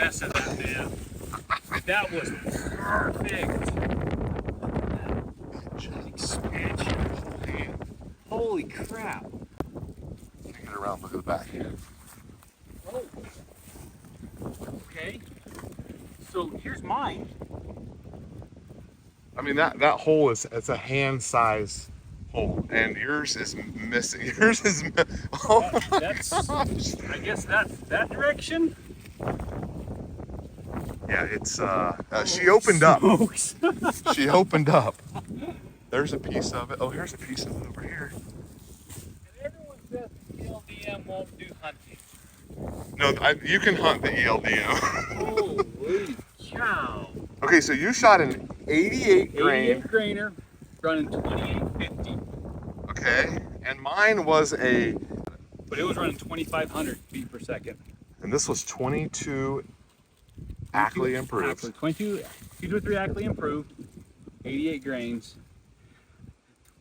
mess of that, man. That was perfect. Expansion. Holy crap. Take it around, look at the back here. Oh. Okay. So here's mine. I mean, that hole it's a hand size hole, and yours is missing. Yours is oh That's I guess that's that direction. Yeah, it's she opened up. She opened up. There's a piece of it. Oh, here's a piece of it over here. And everyone says the ELDM won't do hunting. No, you can hunt the ELDM. Holy cow. Okay, so you shot an 88 grain. 88 grainer, running 2850. Okay, and mine was but it was running 2,500 feet per second. And this was 22 Ackley improved. 22 or 3 Ackley improved, 88 grains.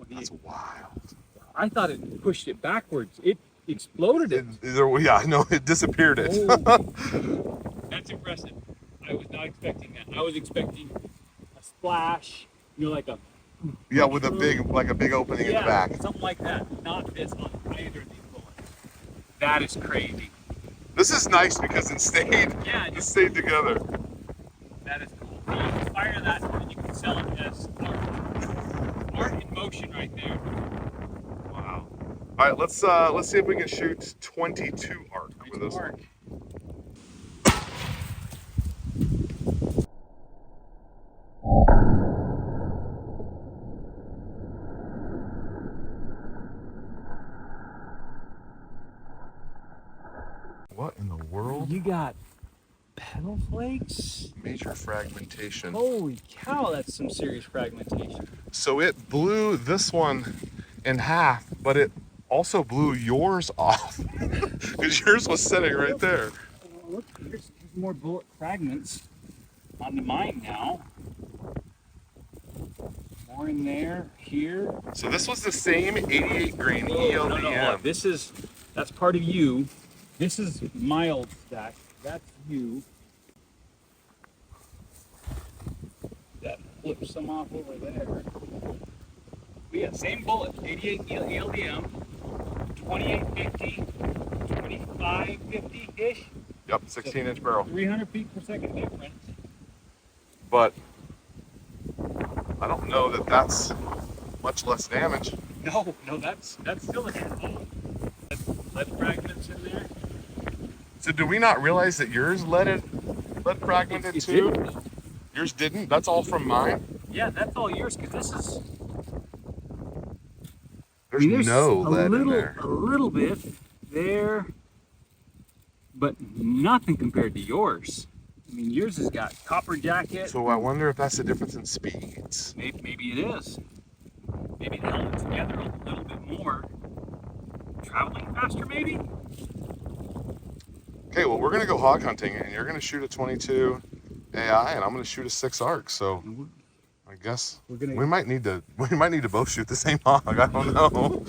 That's wild. I thought it pushed it backwards. It exploded it. Yeah, no, it disappeared it. Oh, that's impressive. I was not expecting that. I was expecting a splash, like a yeah, with a big opening in the back. Something like that. Not this on either of these bullets. That is crazy. This is nice because it stayed together. That is cool. You can fire that and you can sell it as art in motion right there. Wow. All right, let's see if we can shoot 22 arc with this one. What in the world? You got pedal flakes? Major fragmentation. Holy cow, that's some serious fragmentation. So it blew this one in half, but it also blew yours off because yours was sitting right there. Oh, look, here's more bullet fragments on the mine now. More in there, here. So this was the same 88 grain ELDM. No. That's part of you. This is my old stack. That's you. That flips some off over there. But yeah, same bullet. 88 ELDM, 2850, 2550-ish. Yep, 16-inch barrel. 300 feet per second difference. But I don't know that that's much less damage. No, that's still a handful. Lead fragments in there. So do we not realize that yours lead fragmented too? Didn't. Yours didn't? That's all from mine? Yeah, that's all yours because this is. There's no lead in there. A little bit there, but nothing compared to yours. I mean, yours has got copper jacket. So I wonder if that's the difference in speeds. Maybe it is. Maybe they held it together a little bit more. Traveling faster, maybe? Okay, well, we're gonna go hog hunting, and you're gonna shoot a 22 AI, and I'm gonna shoot a 6 arc. So I guess we might need to both shoot the same hog. I don't know.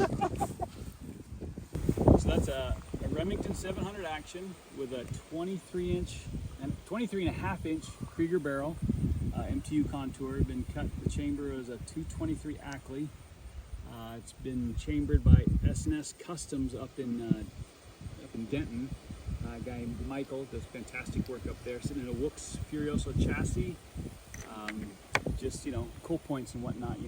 So that's a Remington 700 action with a 23-inch and 23.5-inch Krieger barrel, MTU contour. Been cut. The chamber is a 223 Ackley. It's been chambered by S&S Customs up in Denton. A guy named Michael does fantastic work up there, sitting in a Wooks Furioso chassis. Just, cool points and whatnot,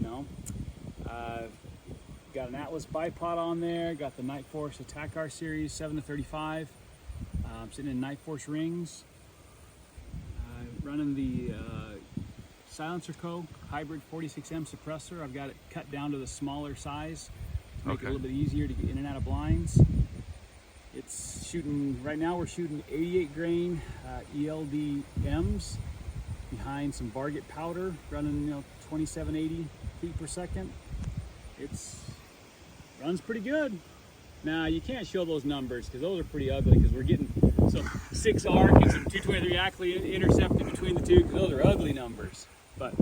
Got an Atlas bipod on there, got the Night Force Attack R Series 7-35. Sitting in Night Force rings. Running the Silencer Co. Hybrid 46M suppressor. I've got it cut down to the smaller size to make it a little bit easier to get in and out of blinds. It's shooting, right now we're shooting 88 grain ELDMs behind some Varget powder, running 2780 feet per second. Runs pretty good. Now you can't show those numbers because those are pretty ugly because we're getting some 6 arc and some 223 Ackley intercepted between the two. Those are ugly numbers. But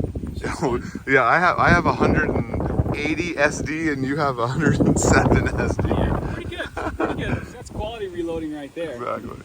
yeah, I have 180 SD and you have 107 SD. Yeah, pretty good. Pretty good. That's quality reloading right there. Exactly.